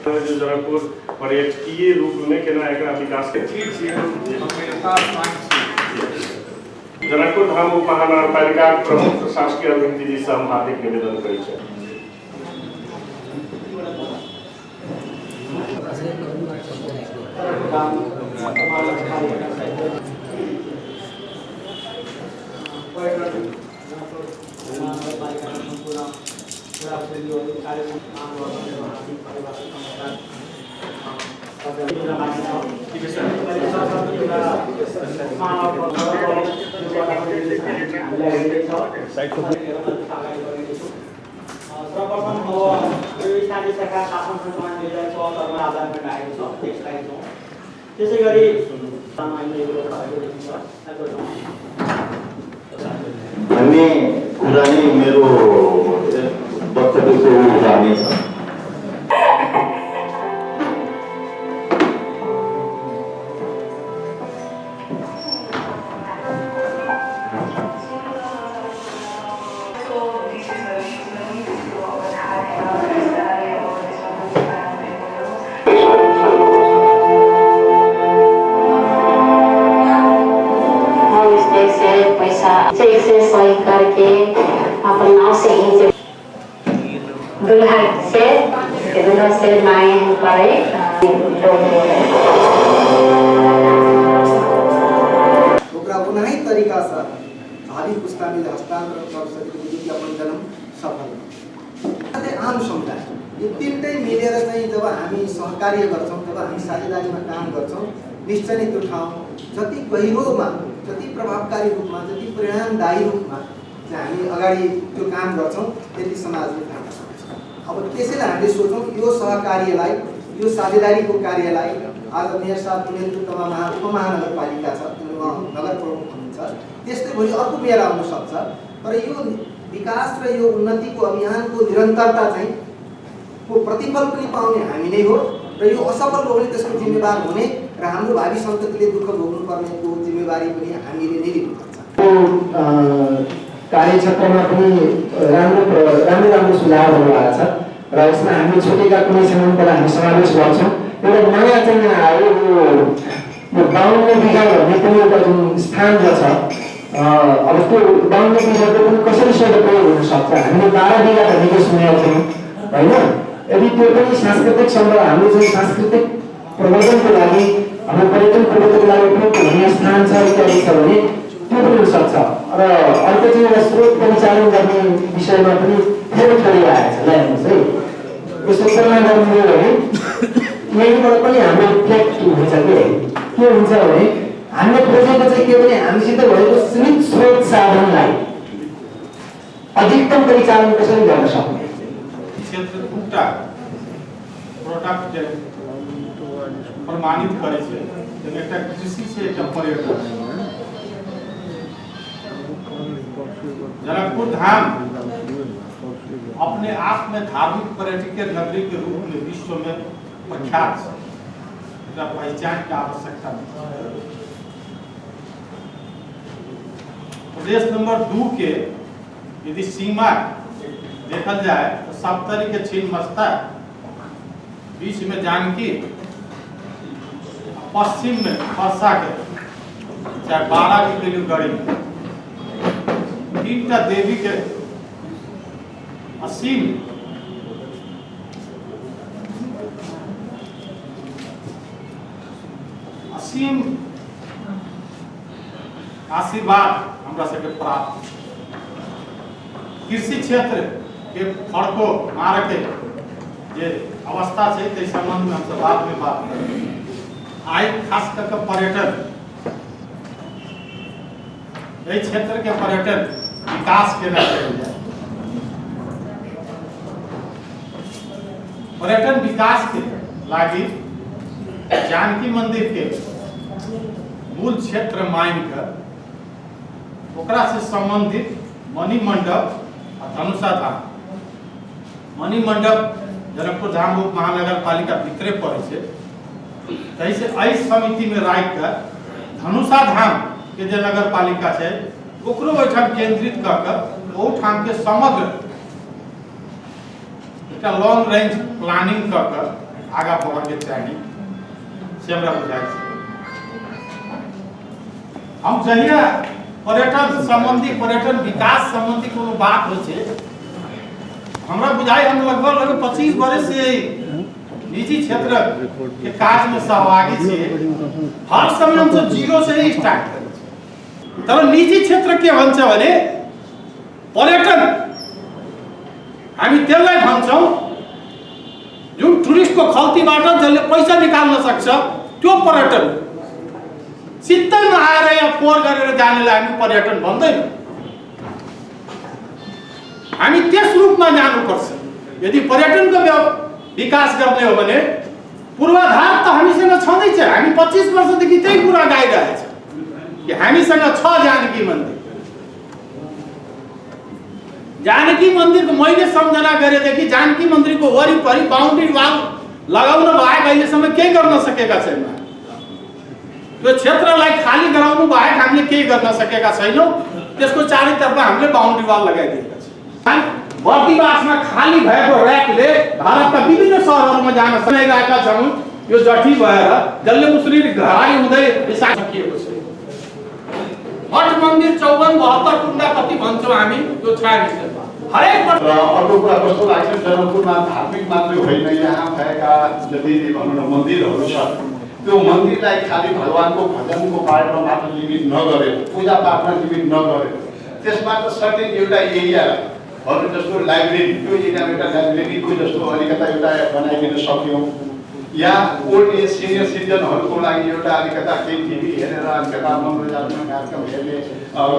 जो जनकपुर पर्यटकीय रूप में केना एकरा विकास के जनकपुर धाम उप महानगरपालिका प्रमुख शासकीय अभियंता जी से हम हार्दिक निवेदन करै छी। अन्य कुरानी मेरो वक्तव्यको जाने छ। चेक से सही करके अपन नाव से ही दुल्हा से माए पड़े कुनै तरिका से भावी पुस्ताले हस्तान्तरण कर सकेको देखि अपन जन्म सफल आम समुदाय यो तीनटै मिलेर चाहिँ जब हामी सहकार्य गर्छौं, जब हामी साझेदारीमा काम गर्छौं, निश्चय नै त्यो ठाउँ जति गहिरोमा, जति प्रभावकारी रूपमा, जति परिणामदायी रूपमा चाहिँ हामी अगाडि त्यो काम गर्छौं, त्यति समाजले फाइदा पाउँछ। अब त्यसैले हामीले सोचौं यो सहकार्यलाई, यो साझेदारीको कार्यलाई आज मेयर साहबको नेतृत्वमा उपमहानगरपालिका छ, नगर प्रमुख हुनुहुन्छ, त्यस्तै भोलि अर्को मेयर आउन सक्छ, तर यो विकास र यो उन्नतिको अभियानको निरन्तरता चाहिँ को प्रतिफल पनि पाउने हामी नै हो र यो असफल हो भने त्यसको जिम्मेवार हुने र हाम्रो भावी सन्ततिले दुःख भोग्नुपर्नेको जिम्मेवारी पनि हामीले नै लिनुपर्छ। कार्यक्षेत्रमा पनि राम्रो सुझावहरू आएको छ र यसमा हामी छुटेका कुनै समस्यालाई हामी समावेश गर्छौँ। एउटा नयाँ चाहिँ आयो यो 52 बिघा भन्ने पनि एउटा जुन स्थान छ, अब त्यो 52 बिघाको पनि कसरी सदुपयोग हुन सक्छ। हामीले 12 बिघा भनेको सुनेका थियौँ होइन। यदि त्यो पनि सांस्कृतिक सम्बन्ध हाम्रो चाहिँ सांस्कृतिक प्रवर्धनको लागि, हाम्रो पर्यटन प्रवर्धनको लागि उपयुक्त हुने स्थान छ इत्यादि छ भने त्यो पनि हुन सक्छ। र अर्को चाहिँ एउटा स्रोत परिचालन गर्ने विषयमा पनि थोरै आएको छ। हेर्नुहोस् है, यसो तुलना गर्नु हो भने यहीँबाट पनि हाम्रो इफेक्ट हुन्छ के हुन्छ भने हामीले खोजेको चाहिँ के भने हामीसित भएको सीमित स्रोत साधनलाई अधिकतम परिचालन कसरी गर्न सक्ने। क्षेत्र दुटा प्रोडक्ट प्रमाणित करे छै, एकटा कृषि छै, एकटा पर्यटन। जनकपुर धाम अपने आप में धार्मिक पर्यटकीय नगरी के रूप में विश्व में प्रख्यात है, पहचान की आवश्यकता नहीं। प्रदेश नंबर 2 के यदि सीमा देखल जाए तो सप्तरी के छिन्नमस्ता, बीच में जानकी, पश्चिम में परसा के चाहे 12 की किलोगढ़ी, तीनटा देवी के असीम आशीर्वाद हमरा सबके प्राप्त। कृषि क्षेत्र के फड़को मारके जे अवस्था है ते संबंध में हम बाद में बात करेंगे। आज खास करके पर्यटन, यही क्षेत्र के पर्यटन विकास केना कयल जाए। पर्यटन विकास के लागी जानकी मंदिर के मूल क्षेत्र मान कर ओकरा से संबंधित मणि मंडप और धनुषा धाम। मणि मंडप जनकपुर धाम उप महानगरपालिका भीतरे पड़े से समिति में राख कर धनुषा धाम के जो नगर पालिका है ओकरो ओठाम केंद्रित कर ओठाम के समग्र लॉन्ग रेंज प्लानिंग कर आगा बढ़ के चाहिए से हमरा बुझाइ छै। हम जहिया पर्यटन संबंधी पर्यटन विकास संबंधी कोनो बात हो छै हमरा बुझाइ हम लगभग 25 वर्ष से निजी क्षेत्र के काज में सहभागी छियै। हर समय हम सब जीरो से ही स्टार्ट करै छी। तर निजी क्षेत्र के भन्छ भने पर्यटन हामी त्यसलाई भन्छौं जुन टुरिस्टको खल्तीबाट जसले पैसा निकाल्न सक्छ त्यो पर्यटन। सित्तैमा आएर यहाँ पोहोर गरेर जानेलाई हामी पर्यटन भन्दैनौँ। हामी त्यस रूपमा जानुपर्छ। यदि पर्यटनको विकास गर्ने हो भने पूर्वाधार त हामीसँग छँदैछ। हामी 25 वर्षदेखि त्यही कुरा गाइरहेछ कि हामीसँग छ जानकी मन्दिर। जानकी मन्दिरको मैले सम्झना गरेदेखि जानकी मन्दिरको वरिपरि बाउन्ड्री वाल लगाउन बाहेक अहिलेसम्म केही गर्न सकेका छैनौँ। त्यो क्षेत्रलाई खाली गराउनु बाहेक हामीले केही गर्न सकेका छैनौँ। त्यसको चारैतर्फ हामीले बाउन्ड्री वाल लगाइदिएका छौँ। बर्दिवासमा खाली भएको र्याकले भारतका विभिन्न सहरहरूमा जान सकिरहेका छौँ। यो जठी भएर जसले मुस्लिम घराई हुँदै सकिएको छ। मठ मन्दिर 54 72 कुण्डा कति भन्छौँ हामी त्यो छ। हरेक र अर्को कुरा कस्तो लाग्छ जनकपुरमा धार्मिक मात्रै होइन यहाँ भएका जति भनौँ न मन्दिरहरू छ त्यो मन्दिरलाई खाली भगवानको भजनको पाठमा मात्र लिमिट नगरेर पूजापाठमा लिमिट नगरेर त्यसबाट सर्टेन एउटा एरियाहरू जस्तो लाइब्रेरी त्यो एरियामा एउटा लाइब्रेरीको जस्तो अलिकता एउटा बनाइदिन सक्यौँ। या ओल्ड एज सिनियर सिटिजनहरूको लागि एउटा अलिकता केही टिभी हेरेर अलिकता मनोरञ्जन कार्यक्रम हेर्ने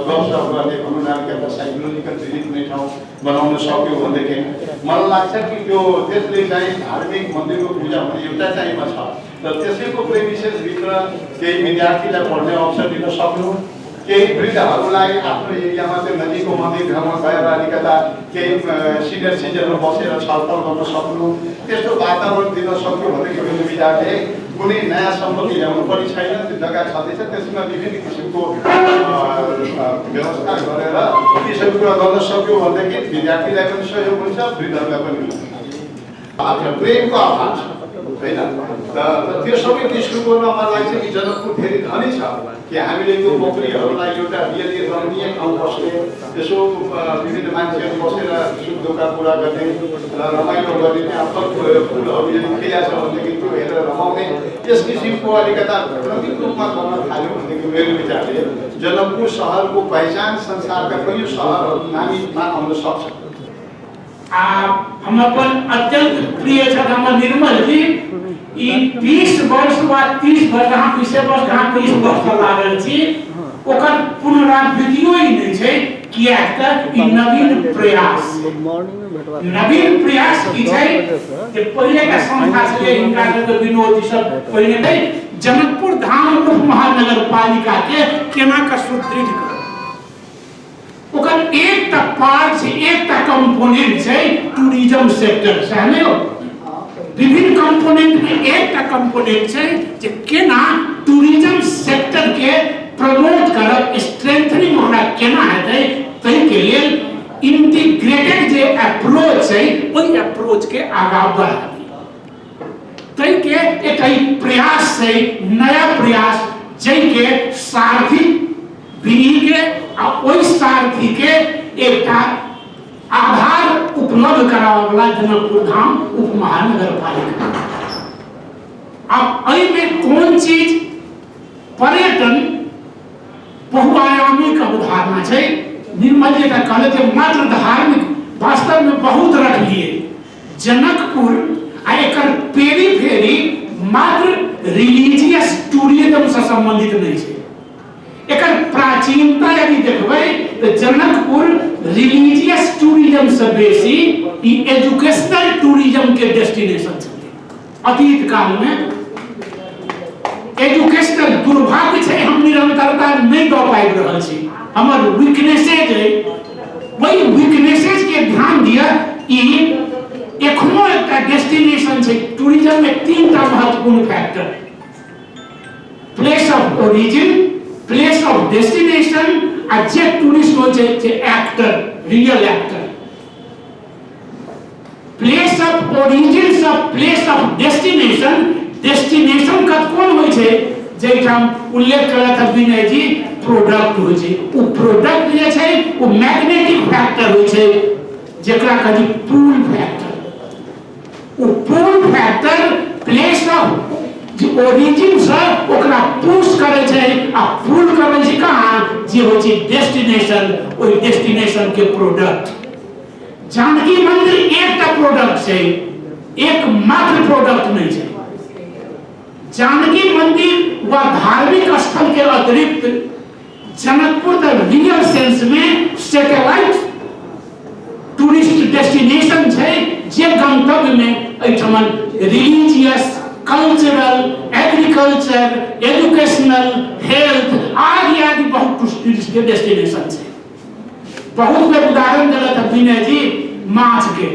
गफसफ गर्ने भनौँ न अलिकता साइकोलोजिकल रिलिफ हुने ठाउँ बनाउन सक्यो भनेदेखि मलाई लाग्छ कि त्यो त्यसले चाहिँ धार्मिक मन्दिरको पूजा हुने एउटा चाहिँमा छ र त्यसैको प्रेमिसेसभित्र केही विद्यार्थीलाई पढ्ने अवसर दिन सक्नु, केही वृद्धहरूलाई आफ्नो एरियामा त्यो नजिकको मन्दिर घरमा गएर अलिकता केही सिनियर सिटिजनहरू बसेर छलफल गर्न सक्नु, त्यस्तो वातावरण दिन सक्यो भनेदेखि मेरो विचारले कुनै नयाँ सम्पत्ति ल्याउनु पनि छैन। त्यो जग्गा छँदैछ त्यसमा विभिन्न किसिमको व्यवस्था गरेर त्यसरी कुरा गर्न सक्यो भनेदेखि विद्यार्थीलाई पनि सहयोग हुन्छ, वृद्धहरूलाई पनि हुन्छ। प्रेमको अभाव छ होइन र त्यो सबै दृष्टिकोणमा मलाई लाग्छ कि जनकपुर धेरै धनी छ कि हामीले यो पोखरीहरूलाई एउटा रियली रमणीय ठाउँ बस्ने यसो विभिन्न मान्छेहरू बसेर सुख दुःख कुरा गर्ने र रमाइलो गर्ने त्यहाँ फुलहरू यदि खिल्या छ भनेदेखि त्यो हेरेर रमाउने यस किसिमको अलिकता रङ्गिन रूपमा गर्न थाल्यो भनेदेखि मेरो विचारले जनकपुर सहरको पहिचान संसारका कयौँ सहरहरू नामीमा आउन सक्छ। हम अपन अत्यंत प्रिय छथि हमर निर्मल जी। ई 20 वर्ष वा 30 वर्ष कहाँ 20 वर्ष कहाँ 30 वर्ष लागल छी ओकर पुनरावृत्तियो ही नहीं छै कियाक त ई नवीन प्रयास की छै जे पहिले का संस्था छलै हिनका के विनोद जी सब पहिले नै जनकपुर धाम उप महानगर पालिका के केना का सुदृढ़ कर ओकर एकटा पार्ट छै एकटा कंपोनेंट छै टूरिज्म सेक्टर सहने हो विभिन्न कंपोनेंट में एकटा कंपोनेंट छै जे केना टूरिज्म सेक्टर के प्रमोट करब स्ट्रेंथनिंग ओकरा केना हेतै तै के लेल इंटीग्रेटेड जे अप्रोच छै ओई अप्रोच के आगा बढ़ाबी तै के एकटा प्रयास छै नया प्रयास जै के सारथी बिनी के आ ओई सारथी के एकटा आधार उपलब्ध करावे वाला जनकपुर धाम उप महानगर पालिका। अब एहि में कौन चीज पर्यटन बहुआयामिक अवधारणा छै। निर्मल जी का कहले थे मात्र धार्मिक वास्तव में बहुत रख लिए जनकपुर आ एकर पेरीफेरी मात्र रिलीजियस टूरिज्म से संबंधित नहीं है। एकर प्राचीनता यदि देखबै तो जनकपुर रिलीजियस टूरिज्म से बेसी ई एजुकेशनल टूरिज्म के डेस्टिनेशन छलै। अतीत काल में एजुकेशनल दुर्भाग्य छै हम निरंतरता नहीं दऽ पाबि रहल छी। हमर वीकनेसेज है वही वीकनेसेज के ध्यान दिया। ई एखनो एकटा डेस्टिनेशन छै टूरिज्म में तीनटा महत्वपूर्ण factor place of origin place of destination आ जे टूरिस्ट हो जे actor real actor. Place of origins of place of destination कत कोन होइ छै जेठाम उल्लेख करत है विनय जी प्रोडक्ट होइ छै ओ प्रोडक्ट जे छै ओ मैग्नेटिक फैक्टर होइ छै जेकरा कही पुल फैक्टर ओ पुल फैक्टर प्लेस ऑफ जे ओरिजिन से ओकरा पुश करे छै आ पुल करे छै कहां जे होइ छै डेस्टिनेशन ओइ डेस्टिनेशन के प्रोडक्ट जानकी मंदिर एकटा प्रोडक्ट छै एकमात्र प्रोडक्ट नहीं छै जानकी मंदिर व धार्मिक स्थल के अतिरिक्त जनकपुर द रियल सेंस में सैटेलाइट टूरिस्ट डेस्टिनेशन है जे गंतव्य में एठमन religious cultural agriculture educational health आदि आदि बहुत टूरिस्ट के डेस्टिनेशन है बहुत बेर उदाहरण दिलत विनय जी माछ के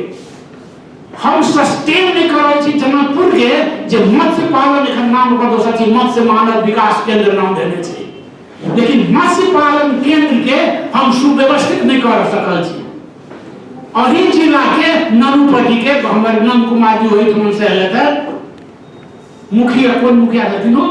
हम सस्टेन नहीं कर छी जनकपुर के जे मत्स्य पालन एखन नाम पर दोसर छी मत्स्य मानव विकास केंद्र नाम देने छी लेकिन मत्स्य पालन केंद्र के हम सुव्यवस्थित नहीं कर सकल छी अही जिला के ननुपति के हमारे नंद कुमार जी वही तुम से आए थे मुखिया कौन मुखिया थे तीनों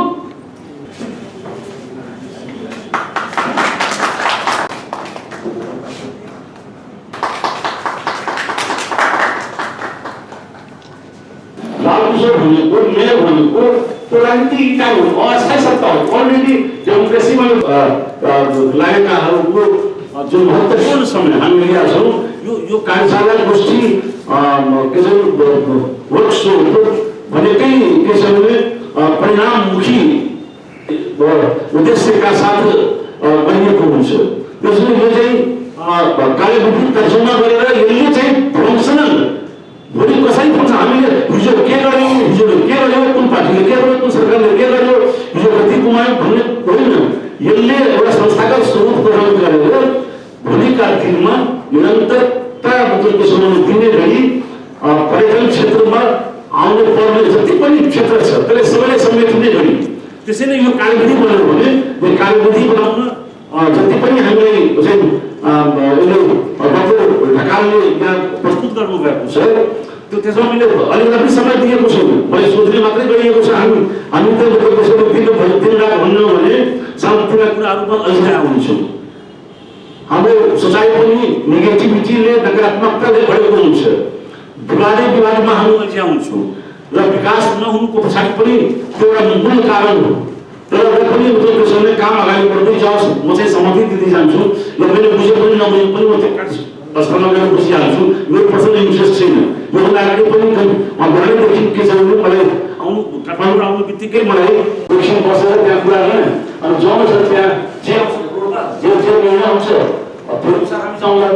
लालकुशर भनेको मेयर भनेको त्यो राजनीतिक इकाइ हो अस्थायी सत्ता हो अलरेडी डेमोक्रेसीमा लागेकाहरूको जुन महत्त्वपूर्ण समय हामी लिएका छौँ यो कार्यशाला गोष्ठी के चाहिँ वर्कसो भनेकै के छ भने परिणाममुखी उद्देश्यका साथ गरिएको हुन्छ त्यसैले यो चाहिँ कार्यविधि तर्जुमा गरेर यसले चाहिँ फङ्सनल भोलि कसरी पुग्छ हामीले हिजो के गर्यो कुन पार्टीले के गर्यो कुन सरकारले के गर्यो हिजो कति गुमायो भन्ने होइन यसले एउटा संस्थागत स्वरूप ग्रहण गरेर भोलिका दिनमा निरन्तरता मतलब सम्मान दिने गरी पर्यटन क्षेत्रमा आउने पर्ने जति पनि क्षेत्र छ त्यसले सबैले समेट्ने गरी त्यसैले यो कार्यविधि बनायो भने यो कार्यविधि बनाउन जति पनि हामीले चाहिँ डक्टर ढकालले यहाँ प्रस्तुत गर्नुभएको छ त्यो त्यसमा मैले अलिकति समय दिएको छु मैले सोध्ने मात्रै गरिएको छ हामी त त्यसको दिन रात भन्नु भने सानोतिनो कुराहरूमा अझै आउँछौँ हाम्रो सोचाइ पनि नेगेटिभिटीले नकारात्मकताले भरेको हुन्छ विवादमा हामी अझै आउँछौँ र विकास नहुनुको पछाडि पनि त्यो एउटा मूल कारण हो तर पनि मतलब समय काम अगाडि बढ्दै जाओस् म चाहिँ सहमति दिँदै जान्छु र मैले बुझे पनि नबुझे पनि म त्यो स्थलमा गएर बुझिहाल्छु मेरो पर्सनल इन्ट्रेस्ट छैन योभन्दा अगाडि पनि अगाडिदेखि के छ भने मलाई काठमाडौँ आउनु बित्तिकै मलाई एकछिन बसेर त्यहाँ कुरा गरेँ अनि जब छ त्यहाँ जे निर्णय हुन्छ त्यो अनुसार हामी जाउँला